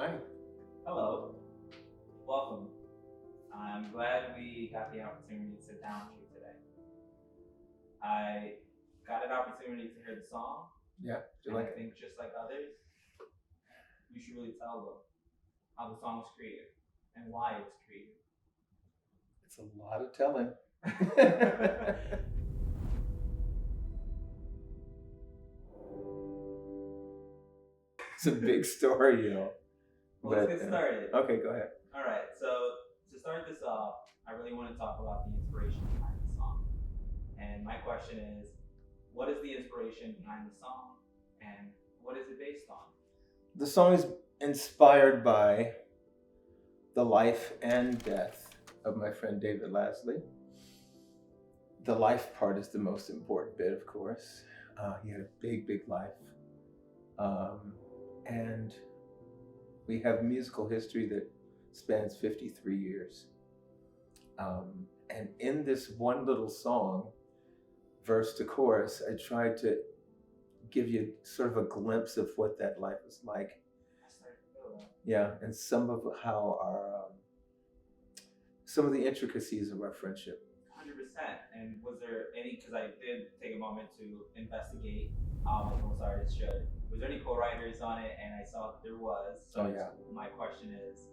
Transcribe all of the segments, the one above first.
Hi. Hello. Welcome. I'm glad we got the opportunity to sit down with you today. I got an opportunity to hear the song. Yeah, and I think just like others, you should really tell them how the song was created and why it was created. It's a lot of telling. It's a big story, Well, let's get started. Okay, go ahead. All right. So to start this off, I really want to talk about the inspiration behind the song. And my question is, what is the inspiration behind the song, and what is it based on? The song is inspired by the life and death of my friend David Lasley. The life part is the most important bit, of course. He had a big, big life. And we have musical history that spans 53 years. And in this one little song, verse to chorus, I tried to give you sort of a glimpse of what that life was like. Yeah, and some of how some of the intricacies of our friendship. 100%. And was there any, because I did take a moment to investigate, like most artists should, was there any co-writers on it? And I saw that there was. So my question is,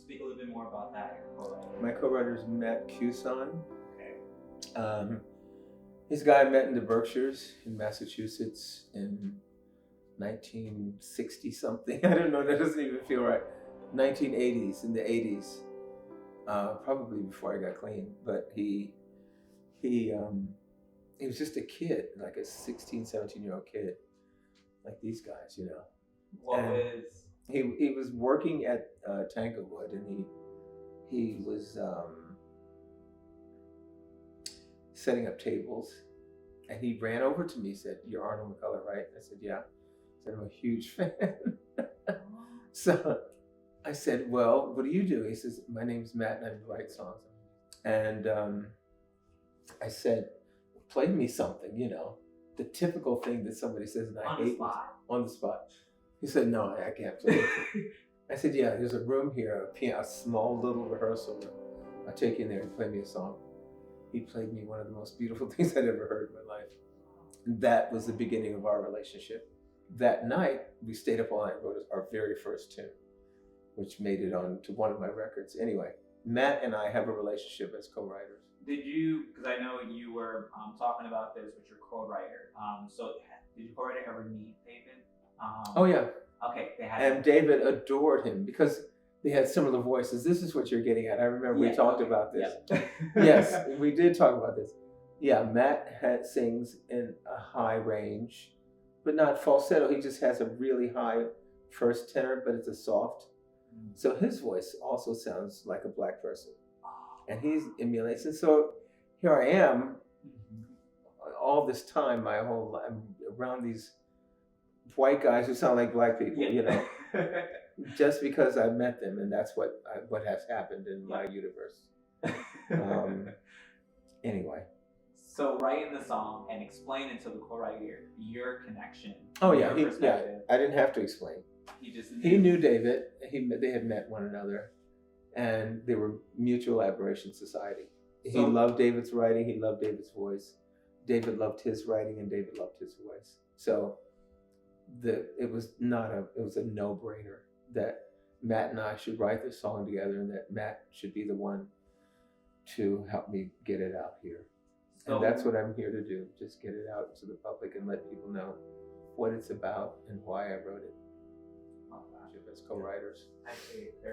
speak a little bit more about that, your co-writer. My co-writer is Matt Cusson. Okay. He's a guy I met in the Berkshires in Massachusetts in 1960 something. I don't know, that doesn't even feel right. 1980s, in the 80s. Probably before I got clean, but he was just a kid, like a 16, 17-year-old kid, like these guys, He was working at Tanglewood, and he was setting up tables, and he ran over to me, said, "You're Arnold Muller, right?" I said, "Yeah." I said, "I'm a huge fan." So I said, "Well, what do you do?" He says, "My name's Matt, and I write songs." And I said, "Play me something, the typical thing that somebody says, and I hate on the spot." He said, "No, I can't play it." I said, "Yeah, there's a room here, a small little rehearsal room. I'll take you in there and play me a song." He played me one of the most beautiful things I'd ever heard in my life. And that was the beginning of our relationship. That night, we stayed up all night and wrote our very first tune, which made it onto one of my records. Anyway, Matt and I have a relationship as co-writers. Did you, because I know you were talking about this with your co-writer, so did your co-writer ever meet David? Oh yeah. Okay, they had. And David adored him because they had similar voices. This is what you're getting at. I remember we talked about this. Yep. Yes, we did talk about this. Yeah, Matt sings in a high range, but not falsetto. He just has a really high first tenor, but it's a soft. So his voice also sounds like a black person. And he emulates it. So here I am, all this time, my whole life, around these white guys who sound like black people, just because I met them, and that's what has happened in my universe. Anyway. So writing the song and explaining to the co-writer your connection. Oh yeah, I didn't have to explain. He knew David. They had met one another, and they were mutual admiration society. He loved David's writing. He loved David's voice. David loved his writing, and David loved his voice. So it was a no-brainer that Matt and I should write this song together, and that Matt should be the one to help me get it out here. And that's what I'm here to do, just get it out to the public and let people know what it's about and why I wrote it. As co-writers.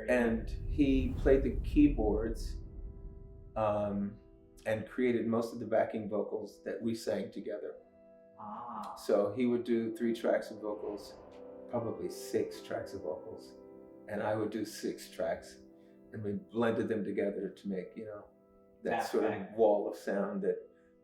And he played the keyboards and created most of the backing vocals that we sang together. So he would do 3 tracks of vocals, probably 6 tracks of vocals, and I would do 6 tracks, and we blended them together to make, that sort of wall of sound that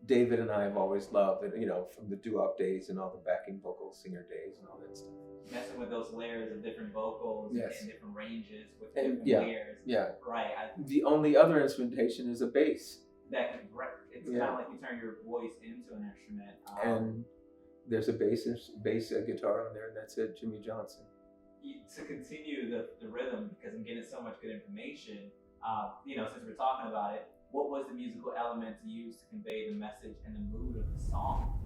David and I have always loved, and from the doo-wop days and all the backing vocal singer days and all that stuff. Messing with those layers of different vocals and different ranges with different layers. Yeah. Right. The only other instrumentation is a bass. It's kind of like you turn your voice into an instrument. And there's a bass guitar on there, and that's it, Jimmy Johnson. to continue the rhythm, because I'm getting so much good information. Since we're talking about it, what was the musical element used to convey the message and the mood of the song?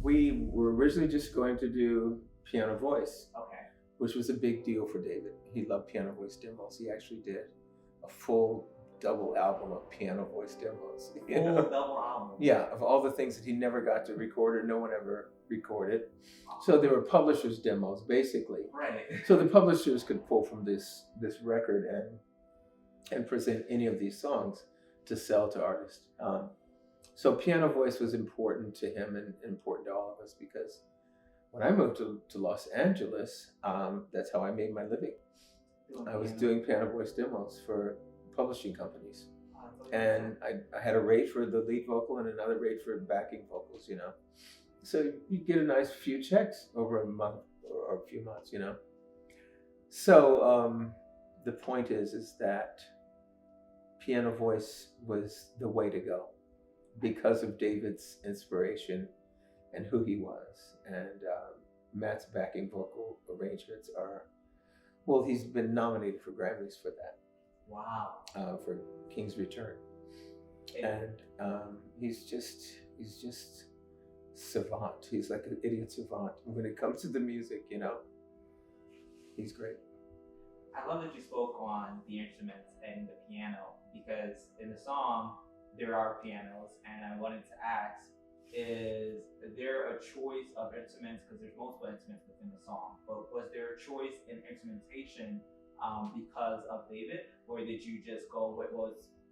We were originally just going to do piano voice. Okay. Which was a big deal for David. He loved piano voice demos. He actually did a full double album of piano voice demos. Double album? Yeah, of all the things that he never got to record or no one ever recorded. So they were publishers' demos, basically. Right. So the publishers could pull from this record and present any of these songs to sell to artists. So piano voice was important to him and important to all of us, because when I moved to Los Angeles, that's how I made my living. I was doing piano voice demos for publishing companies. And I had a rate for the lead vocal and another rate for backing vocals, So you get a nice few checks over a month or a few months, So the point is that piano voice was the way to go because of David's inspiration and who he was. And Matt's backing vocal arrangements are, well, he's been nominated for Grammys for that. Wow. For King's Return. And he's just savant. He's like an idiot savant when it comes to the music, He's great. I love that you spoke on the instruments and the piano, because in the song there are pianos, and I wanted to ask, is there a choice of instruments, because there's multiple instruments within the song, but was there a choice in instrumentation because of David, or did you just go with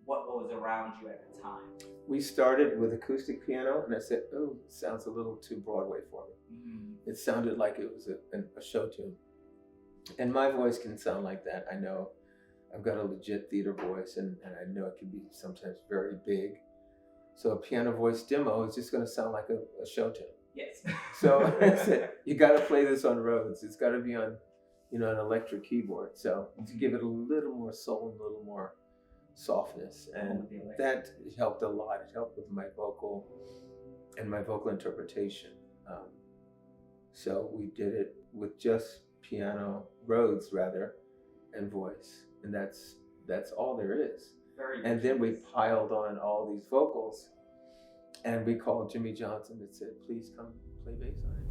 what was around you at the time? We started with acoustic piano, and I said, oh, it sounds a little too Broadway for me. It sounded like it was a show tune. And my voice can sound like that. I know I've got a legit theater voice, and I know it can be sometimes very big. So a piano voice demo is just going to sound like a show tune. Yes. So I said, you got to play this on Rhodes. It's got to be on, an electric keyboard. So to give it a little more soul and a little more softness. And that helped a lot. It helped with my vocal and my vocal interpretation. So we did it with just piano, Rhodes rather, and voice. And that's all there is. And then we piled on all these vocals, and we called Jimmy Johnson and said, please come play bass on it.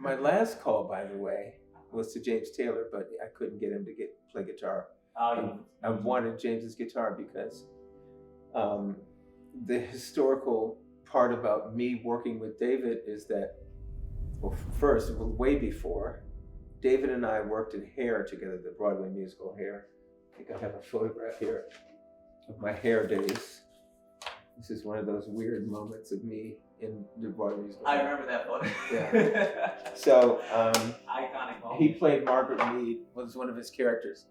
My last call, by the way, was to James Taylor, but I couldn't get him to play guitar. I wanted James's guitar because the historical part about me working with David is that, well, first, way before, David and I worked in Hair together, the Broadway musical Hair. I think I have a photograph here of my Hair days. This is one of those weird moments of me in the Broadway musical. I remember that photo. Yeah. So iconic moment. He played Margaret Mead, was one of his characters.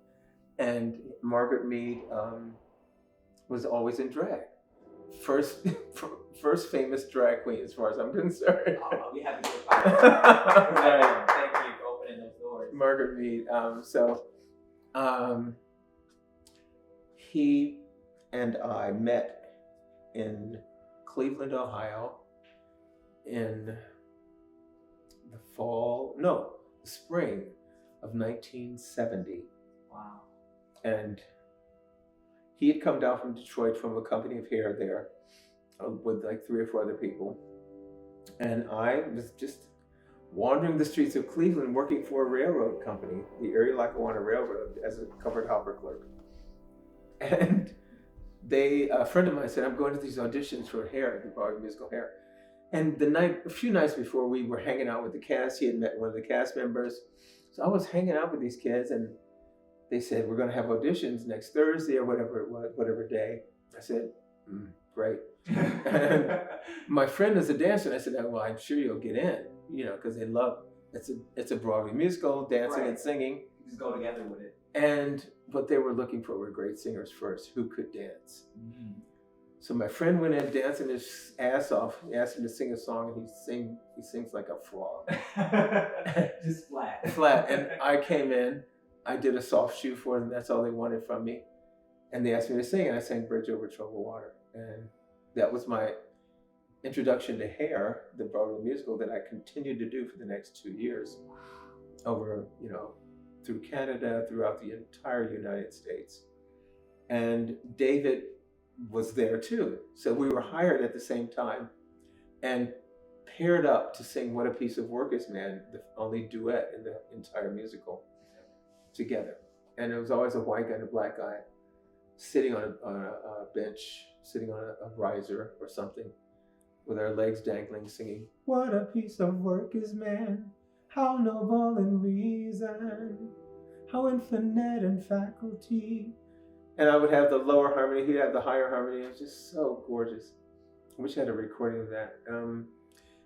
And Margaret Mead was always in drag. First famous drag queen, as far as I'm concerned. Oh, we have to go back. Right. Thank you for opening those doors. Margaret Mead. He and I met in Cleveland, Ohio, in the spring of 1970. Wow. And he had come down from Detroit from a company of hair there with like 3 or 4 other people. And I was just wandering the streets of Cleveland working for a railroad company, the Erie Lackawanna Railroad, as a covered hopper clerk. And a friend of mine said, I'm going to these auditions for Hair, the Broadway musical Hair. And a few nights before, we were hanging out with the cast. He had met one of the cast members. So I was hanging out with these kids, and they said, we're going to have auditions next Thursday or whatever it was, whatever day. I said, great. And my friend is a dancer, and I said, well, I'm sure you'll get in, because they love, it's a Broadway musical, dancing and singing. You just go together with it. And what they were looking for were great singers first, who could dance. Mm-hmm. So my friend went in dancing his ass off. He asked him to sing a song, and he sings like a frog. Just flat. Flat. And I came in, I did a soft shoe for them. That's all they wanted from me. And they asked me to sing, and I sang Bridge Over Troubled Water. And that was my introduction to Hair, the Broadway musical that I continued to do for the next 2 years over, through Canada, throughout the entire United States. And David was there too. So we were hired at the same time and paired up to sing What a Piece of Work Is Man, the only duet in the entire musical, together. And it was always a white guy and a black guy sitting on a bench, sitting on a riser or something, with our legs dangling, singing, "What a piece of work is man, how noble in reason, how infinite in faculty." And I would have the lower harmony, he'd have the higher harmony. It was just so gorgeous. I wish I had a recording of that.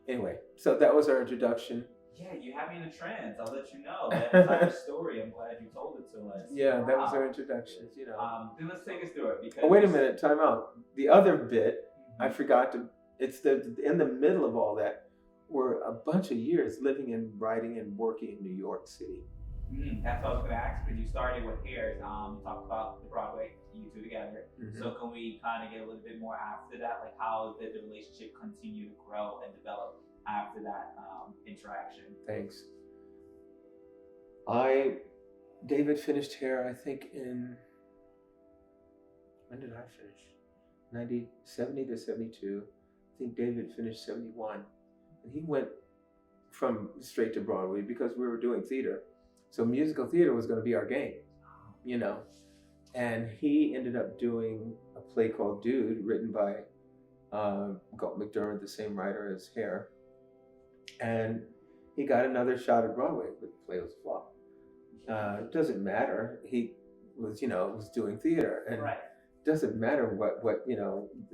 Anyway, so that was our introduction. Yeah, you had me in a trance. I'll let you know that entire story. I'm glad you told it to us. Yeah, that was our introduction. Then let's take us through it. Because wait a minute, time out. The other bit, I forgot to. It's in the middle of all that were a bunch of years living and writing and working in New York City. That's what I was going to ask. Because you started with Hair. You talked about the Broadway, you two together. Mm-hmm. So can we kind of get a little bit more after that? Like how did the relationship continue to grow and develop after that interaction? Thanks. David finished Hair, I think when did I finish? 70 to 72. I think David finished 71. And he went from straight to Broadway because we were doing theater. So musical theater was going to be our game, And he ended up doing a play called Dude, written by Galt McDermott, the same writer as Hair. And he got another shot at Broadway, but the play was a flop. It doesn't matter. He was, was doing theater, and right. It doesn't matter what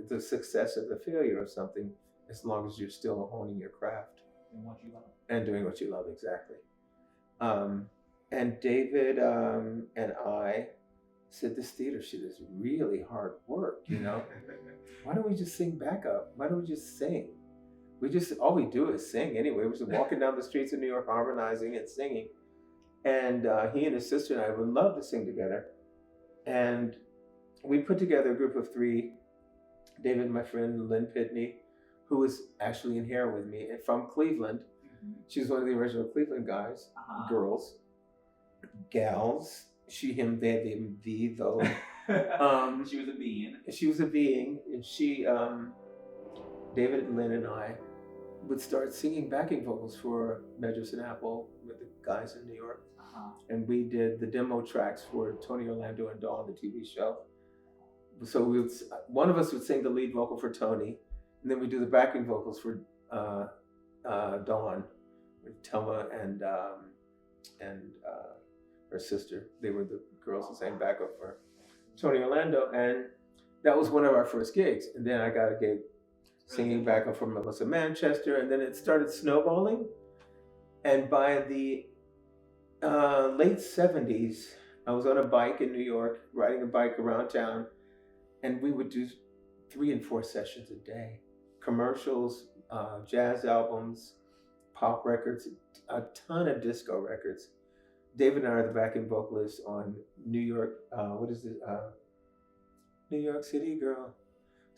the success or the failure of something, as long as you're still honing your craft and what you love and doing what you love. Exactly. And David and I said, this theater shit is really hard work. Why don't we just sing backup? Why don't we just sing? All we do is sing anyway. We're just walking down the streets of New York, harmonizing and singing. And he and his sister and I would love to sing together. And we put together a group of 3, David, my friend, Lynn Pitney, who was actually in Hair with me, and from Cleveland. Mm-hmm. She was one of the original Cleveland guys, girls, gals, she, him, they, them, thee, though. She was a being. She was a being, and she, David, Lynn, and I would start singing backing vocals for Medras and Apple with the guys in New York. And we did the demo tracks for Tony Orlando and Dawn, the TV show. So one of us would sing the lead vocal for Tony, and then we'd do the backing vocals for Dawn, with Thelma and her sister. They were the girls who sang backup for Tony Orlando, and that was one of our first gigs. And then I got a gig singing backup for Melissa Manchester, and then it started snowballing. And by the late 70s, I was on a bike in New York, riding a bike around town, and we would do 3 and 4 sessions a day. Commercials, jazz albums, pop records, a ton of disco records. David and I are the backing vocalists on New York, New York City Girl,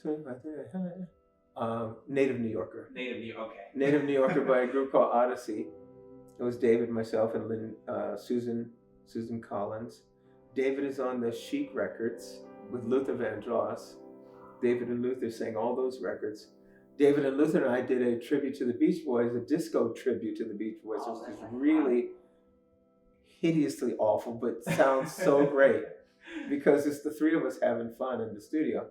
25, Native New Yorker. Native New Yorker by a group called Odyssey. It was David, myself, and Lynn, Susan Collins. David is on the Chic records with Luther Vandross. David and Luther sang all those records. David and Luther and I did a tribute to the Beach Boys, a disco tribute to the Beach Boys. It was really hideously awful, but sounds so great because it's the 3 of us having fun in the studio.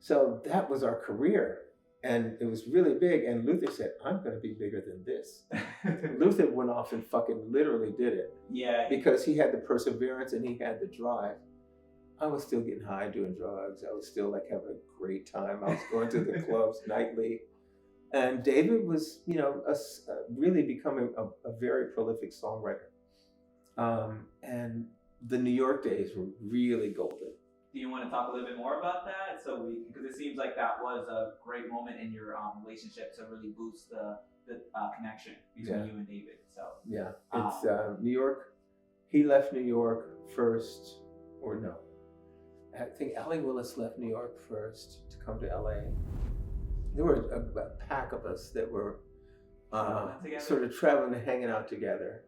So that was our career. And it was really big. And Luther said, I'm going to be bigger than this. Luther went off and fucking literally did it. Yeah. Because he had the perseverance and he had the drive. I was still getting high doing drugs. I was still like having a great time. I was going to the clubs nightly. And David was, really becoming a very prolific songwriter. And the New York days were really golden. Do you want to talk a little bit more about that? Because it seems like that was a great moment in your relationship to really boost the connection between you and David. So yeah, it's New York. He left New York first, or no? I think Allie Willis left New York first to come to LA, there were a pack of us that were Together? sort of traveling and hanging out together.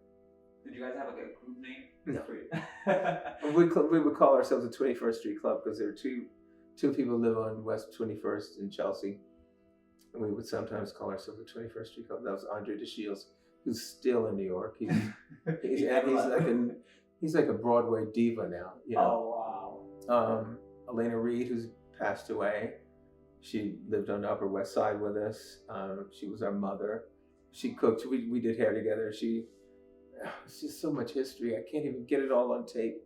Did you guys have like a group name? No. we would call ourselves the 21st Street Club because there were two people live on West 21st in Chelsea. And we would sometimes call ourselves the 21st Street Club. That was Andre DeShields, who's still in New York. He's like a Broadway diva now. You know? Oh, wow. Elena Reed, who's passed away. She lived on the Upper West Side with us. She was our mother. She cooked. We did hair together. It's just so much history. I can't even get it all on tape.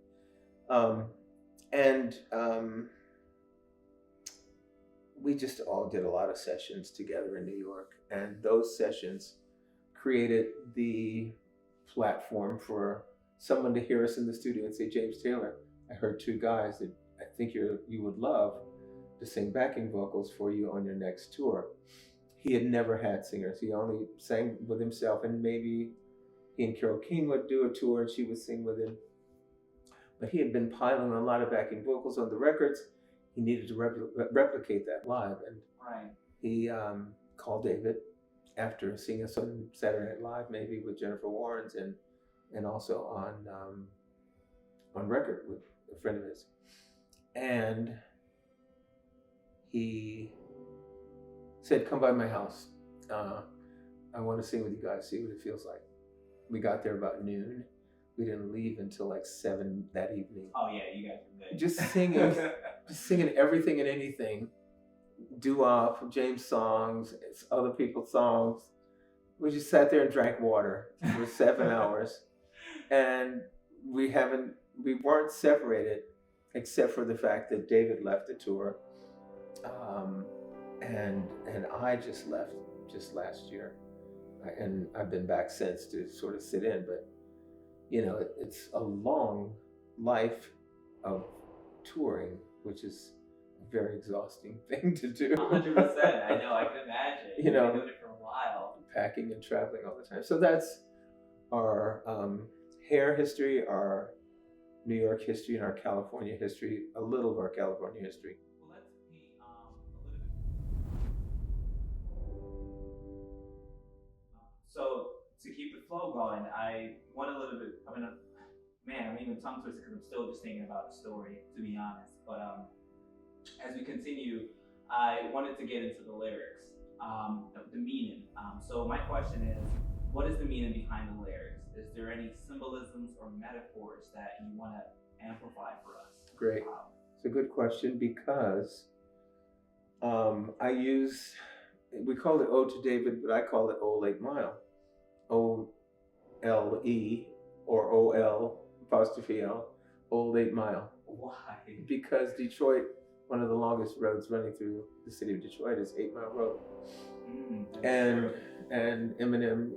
We just all did a lot of sessions together in New York. And those sessions created the platform for someone to hear us in the studio and say, James Taylor, I heard two guys that I think you would love to sing backing vocals for you on your next tour. He had never had singers. He only sang with himself, and maybe he and Carole King would do a tour and she would sing with him. But he had been piling a lot of backing vocals on the records. He needed to replicate that live. And he called David after seeing us on Saturday Night Live, maybe with Jennifer Warnes, and also on record with a friend of his. And he said, come by my house. I want to sing with you guys, see what it feels like. We got there about noon. We didn't leave until like 7 that evening. Oh yeah, you guys were good. Just singing everything and anything. Doo-wop, James songs, other people's songs. We just sat there and drank water for 7 hours. And we weren't separated except for the fact that David left the tour. And I just left just last year. And I've been back since to sort of sit in, but you know, it's a long life of touring, which is a very exhausting thing to do. 100%. I know. I can imagine. You know, you've been doing it for a while. Packing and traveling all the time. So that's our hair history, our New York history, and our California history. A little of our California history. Well, let's be a little bit. So to keep the flow going, I want a little bit. I'm even tongue twisted because I'm still just thinking about the story, to be honest. But as we continue, I wanted to get into the lyrics, the meaning. So my question is, what is the meaning behind the lyrics? Is there any symbolisms or metaphors that you want to amplify for us? Great. It's a good question because we call it Ode to David, but I call it Old 8 Mile. O-L-E or O-L apostrophe L, Old 8 Mile. Why? Because Detroit, one of the longest roads running through the city of Detroit is 8 Mile Road. And Eminem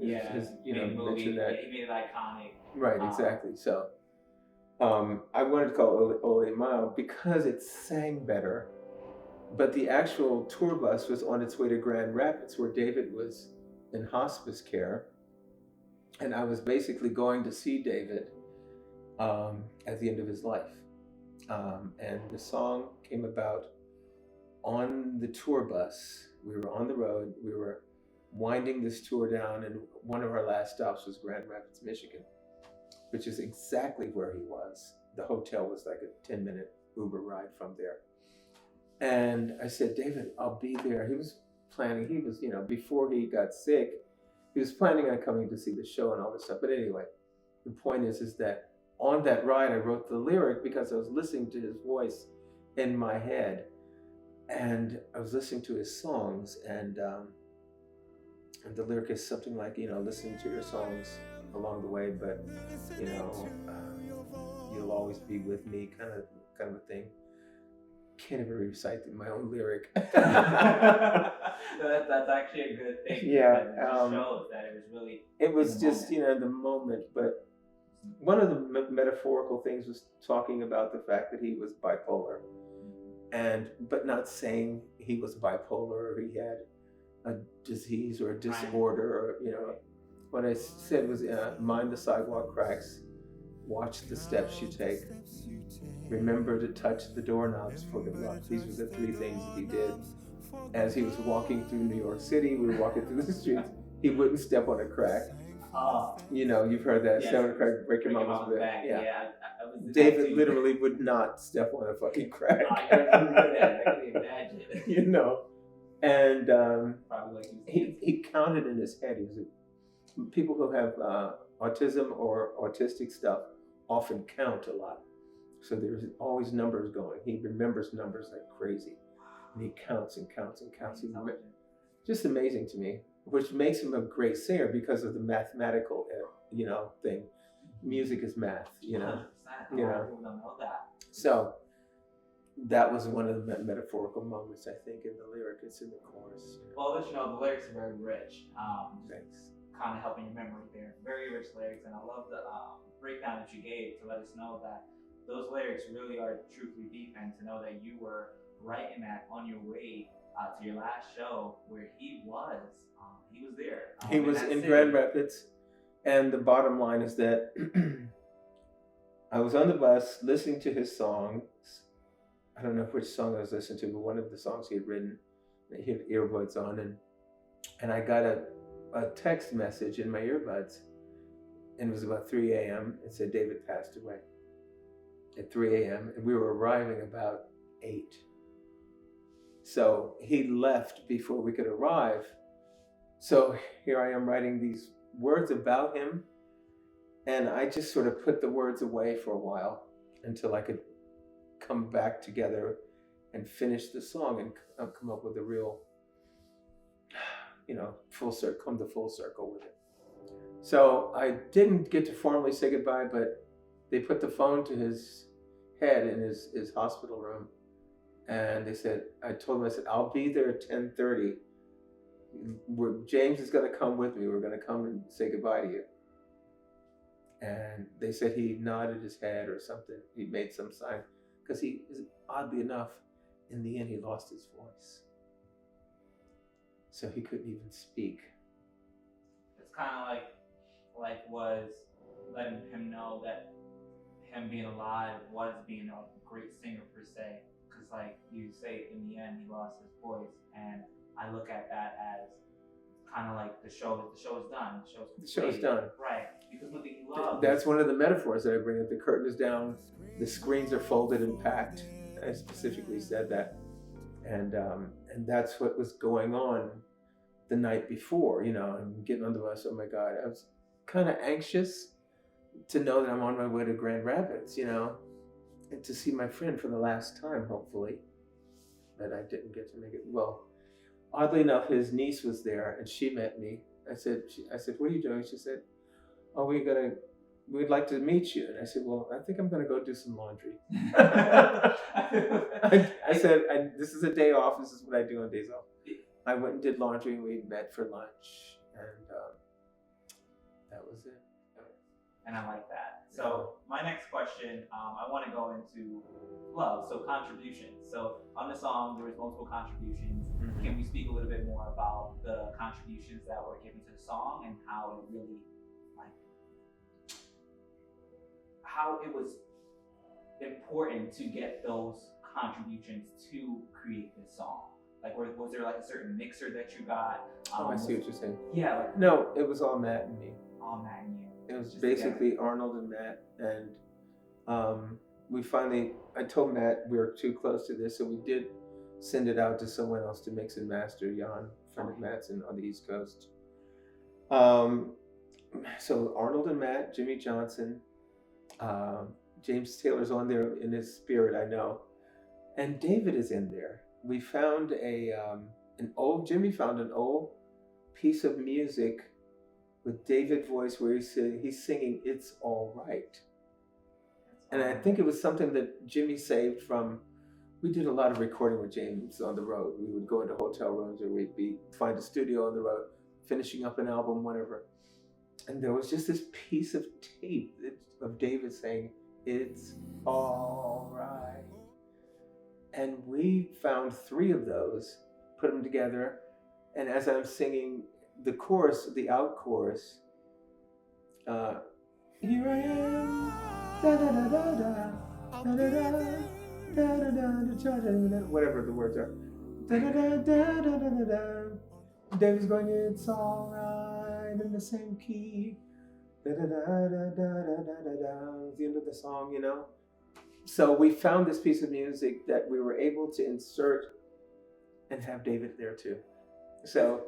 has mentioned that. Yeah, he made it iconic. Right, exactly. So I wanted to call it Old 8 Mile because it sang better. But the actual tour bus was on its way to Grand Rapids, where David was in hospice care. And I was basically going to see David at the end of his life. And the song came about on the tour bus. We were on the road. We were winding this tour down, and one of our last stops was Grand Rapids, Michigan, which is exactly where he was. The hotel was like a 10-minute Uber ride from there. And I said, David, I'll be there. He was, before he got sick, he was planning on coming to see the show and all this stuff. But anyway, the point is that on that ride, I wrote the lyric because I was listening to his voice in my head. And I was listening to his songs, and the lyric is something like, listening to your songs along the way, but, you'll always be with me, kind of a thing. Can't even recite my own lyric. That's actually a good thing. Yeah. It shows that it was really. It was just, the moment. But one of the metaphorical things was talking about the fact that he was bipolar, but not saying he was bipolar or he had a disease or a disorder, or what I said was mind the sidewalk cracks, watch the steps you take, remember to touch the doorknobs for good luck. These were the three things that he did. As he was walking through New York City, we were walking through the streets, he wouldn't step on a crack. You know, you've heard that, Yes. step on a crack, break your mama's back. Yeah. I was David literally would not step on a fucking crack. I can imagine. You know, and Probably like he counted in his head. People who have autism or autistic stuff often count a lot. So there's always numbers going. He remembers numbers like crazy. And he counts and counts and counts. Just amazing to me, which makes him a great singer because of the mathematical, thing. Music is math, 100%. People don't know that. So that was one of the metaphorical moments, I think, in the lyric. It's in the chorus. Well, let you know, the lyrics are very rich. Thanks. Kind of helping your memory there. Very rich lyrics, and I love the breakdown that you gave to let us know that those lyrics really are truthfully deep, and to know that you were writing that on your way to your last show where he was there. He was in Grand Rapids, and the bottom line is that I was on the bus listening to his songs. I don't know which song I was listening to, but one of the songs he had written, he had earbuds on, and I got a text message in my earbuds, and it was about 3 a.m. It said David passed away at 3 a.m. and we were arriving about 8. So he left before we could arrive. So here I am writing these words about him, and I just sort of put the words away for a while until I could come back together and finish the song and come up with a real, full circle with it. So I didn't get to formally say goodbye, but they put the phone to his head in his hospital room, and I told him, I'll be there at 10:30. James is going to come with me. We're going to come and say goodbye to you. And they said he nodded his head or something. He made some sign, because oddly enough, in the end, he lost his voice. So he couldn't even speak. It's kind of like was letting him know that him being alive was being a great singer per se. Because like you say, in the end, he lost his voice. And I look at that as kind of like the show is done. The show is done. Right. Because something you love. That's one of the metaphors that I bring up. The curtain is down, the screens are folded and packed. I specifically said that. And that's what was going on the night before, I'm getting on the bus. Oh my God, I was kind of anxious to know that I'm on my way to Grand Rapids, and to see my friend for the last time, hopefully. But I didn't get to make it. Well, oddly enough, his niece was there and she met me. I said, what are you doing? She said, oh, we'd like to meet you. And I said, well, I think I'm going to go do some laundry. I said, this is a day off. This is what I do on days off. I went and did laundry, and we met for lunch, and that was it. And I like that. So my next question, I want to go into love, so contributions. So on the song, there was multiple contributions. Mm-hmm. Can we speak a little bit more about the contributions that were given to the song and how it really, how it was important to get those contributions to create this song? Like, was there like a certain mixer that you got? I see what you're saying. Yeah. No, it was all Matt and me. All Matt and you. It was basically Arnold and Matt, and I told Matt we were too close to this, so we did send it out to someone else to mix and master. Jan, friend of Matt's on the East Coast. So Arnold and Matt, Jimmy Johnson, James Taylor's on there in his spirit, I know, and David is in there. We found Jimmy found an old piece of music with David's voice where he's singing "It's All Right," and I think it was something that Jimmy saved from. We did a lot of recording with James on the road. We would go into hotel rooms, or we'd find a studio on the road, finishing up an album, whatever. And there was just this piece of tape of David saying, "It's all right." And we found 3 of those, put them together, and as I'm singing the chorus, the out chorus, here I am, whatever the words are. David's going, it's all right in the same key. It's the end of the song, you know. So we found this piece of music that we were able to insert and have David there too. So,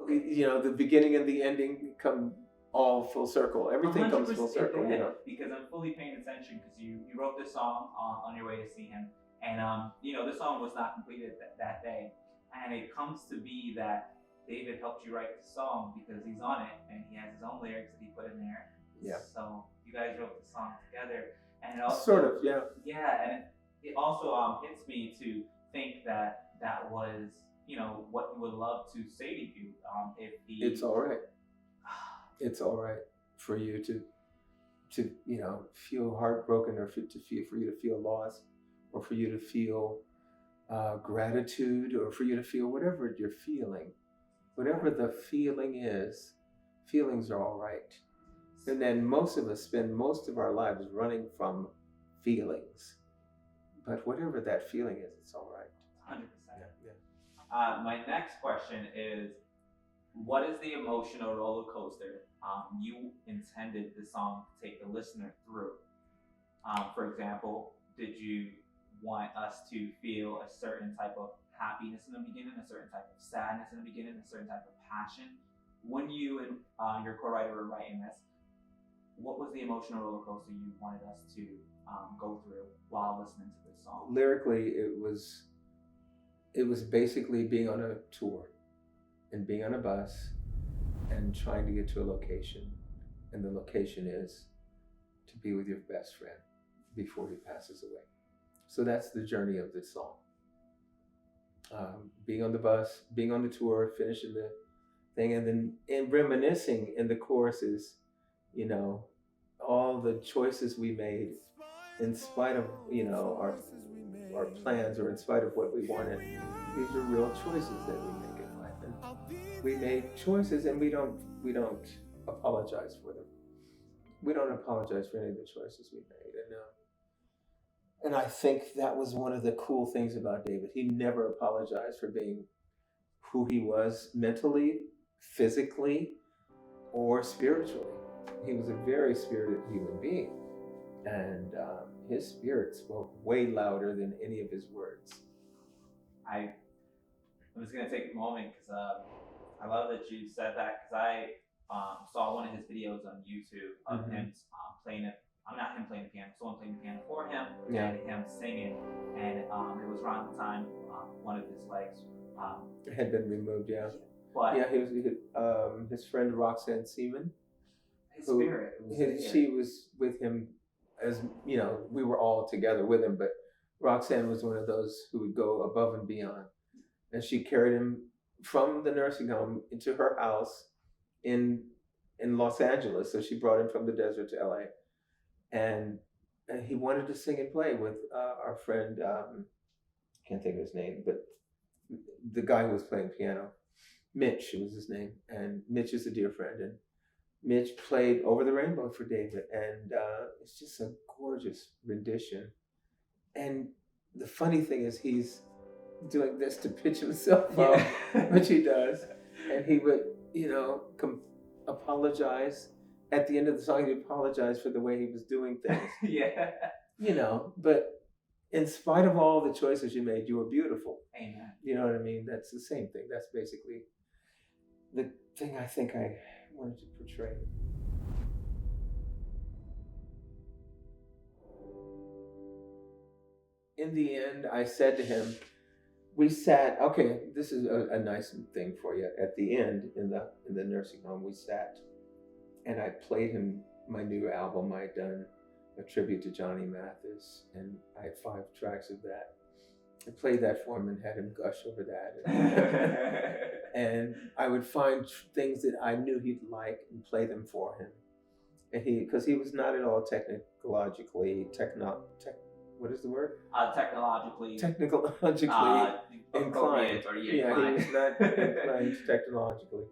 you know, the beginning and the ending come all full circle. Everything comes full circle, you know. Because I'm fully paying attention because you wrote this song on your way to see him, and you know, the song was not completed that day, and it comes to be that David helped you write the song because he's on it and he has his own lyrics that he put in there. Yeah. So you guys wrote the song together, and it also sort of, yeah. Yeah, and it also hits me to think that that was, you know, what you would love to say to you if the. It's all right. It's all right for you to you know, feel heartbroken, or for you to feel lost, or for you to feel gratitude, or for you to feel whatever you're feeling. Whatever the feeling is, feelings are all right. And then most of us spend most of our lives running from feelings. But whatever that feeling is, it's all right. 100%. Yeah. My next question is, what is the emotional roller coaster you intended the song to take the listener through? For example, did you want us to feel a certain type of happiness in the beginning, a certain type of sadness in the beginning, a certain type of passion? When you and your co-writer were writing this, what was the emotional roller coaster you wanted us to go through while listening to this song? Lyrically, it was basically being on a tour and being on a bus and trying to get to a location, and the location is to be with your best friend before he passes away. So that's the journey of this song. Being on the bus, being on the tour, finishing the thing, and then reminiscing in the choruses, you know, all the choices we made in spite of, you know, our plans, or in spite of what we wanted. These are real choices that we make in life, and we made choices, and we don't apologize for them. We don't apologize for any of the choices we made, and I think that was one of the cool things about David. He never apologized for being who he was mentally, physically, or spiritually. He was a very spirited human being, and his spirit spoke way louder than any of his words. I'm just gonna take a moment because I love that you said that, because I saw one of his videos on YouTube of him playing it. Not him playing the piano, someone playing the piano for him, and him singing. And it was around the time one of his legs had been removed. Yeah. But yeah, his friend Roxanne Seaman. His spirit. She was with him, as you know, we were all together with him, but Roxanne was one of those who would go above and beyond, and she carried him from the nursing home into her house in Los Angeles. So she brought him from the desert to LA, and he wanted to sing and play with our friend, can't think of his name, but the guy who was playing piano, Mitch was his name, and Mitch is a dear friend, and Mitch played Over the Rainbow for David, and it's just a gorgeous rendition. And the funny thing is, he's doing this to pitch himself up, which he does, and he would, you know, apologize at the end of the song. He'd apologize for the way he was doing things. You know, but in spite of all the choices you made, you were beautiful. Amen. You know what I mean? That's the same thing. That's basically the thing I think I wanted to portray. In the end, I said to him, we sat, okay, this is a nice thing for you. At the end, in the nursing home, we sat, and I played him my new album. I had done a tribute to Johnny Mathis, and I had 5 tracks of that. I played that for him and had him gush over that. And I would find things that I knew he'd like and play them for him. And because he was not at all technologically what is the word? Technologically inclined. He was not inclined technologically.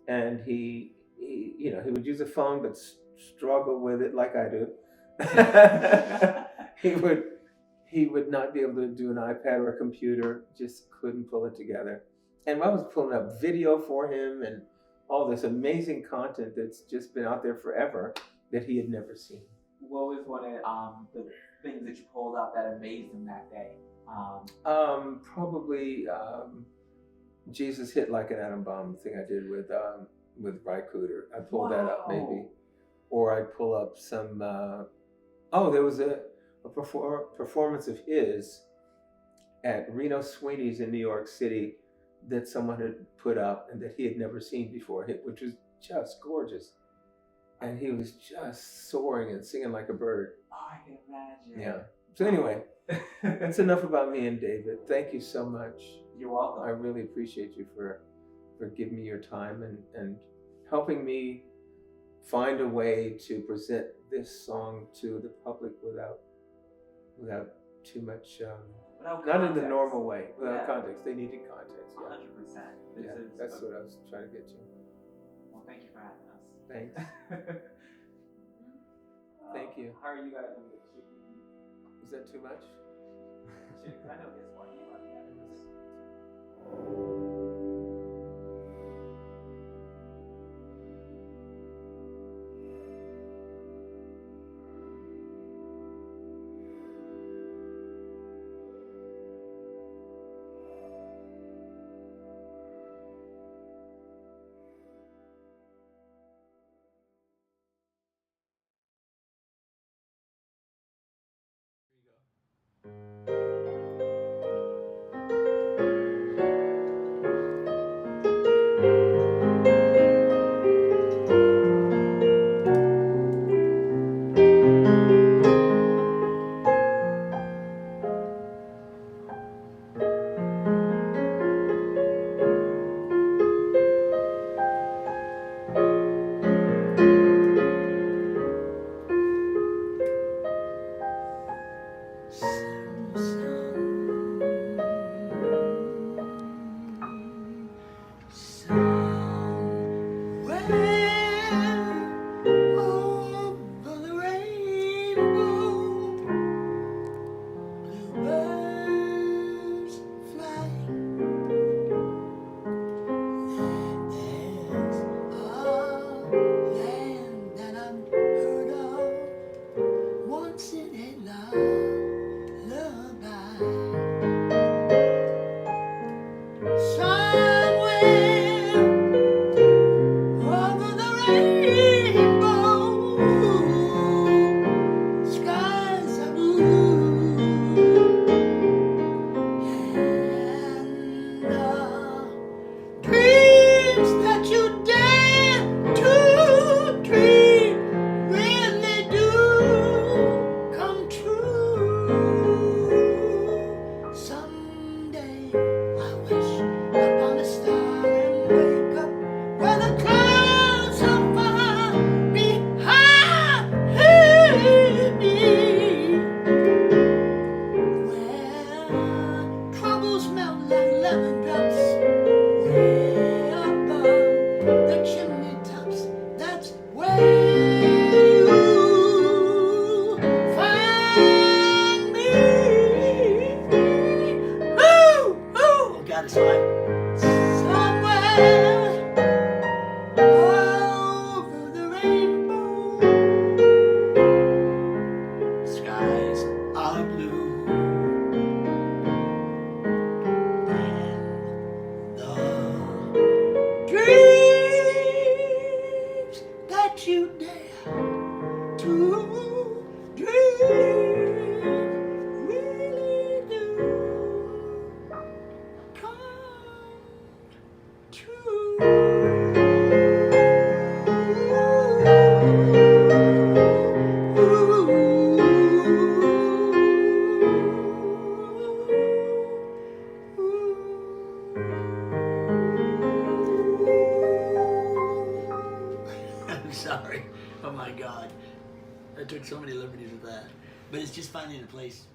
And he you know, he would use a phone but struggle with it like I do. he would not be able to do an iPad or a computer, just couldn't pull it together. And I was pulling up video for him and all this amazing content that's just been out there forever that he had never seen. What was one of the things that you pulled up that amazed him that day? Probably Jesus Hit Like an Atom Bomb thing I did with Rycooter. I pulled that up maybe. Or I'd pull up some, there was a performance of his at Reno Sweeney's in New York City that someone had put up and that he had never seen before, which was just gorgeous. And he was just soaring and singing like a bird. Oh, I can imagine. Yeah. So anyway, that's enough about me and David. Thank you so much. You're welcome. I really appreciate you for giving me your time and helping me find a way to present this song to the public without too much, not in the normal way, without context. They needed context. 100%. Yeah, that's what I was trying to get to. Well, thank you for having us. Thanks. Thank you. How are you guys doing? Was that too much? I know this one. Sorry. Oh my God. I took so many liberties with that. But it's just finding a place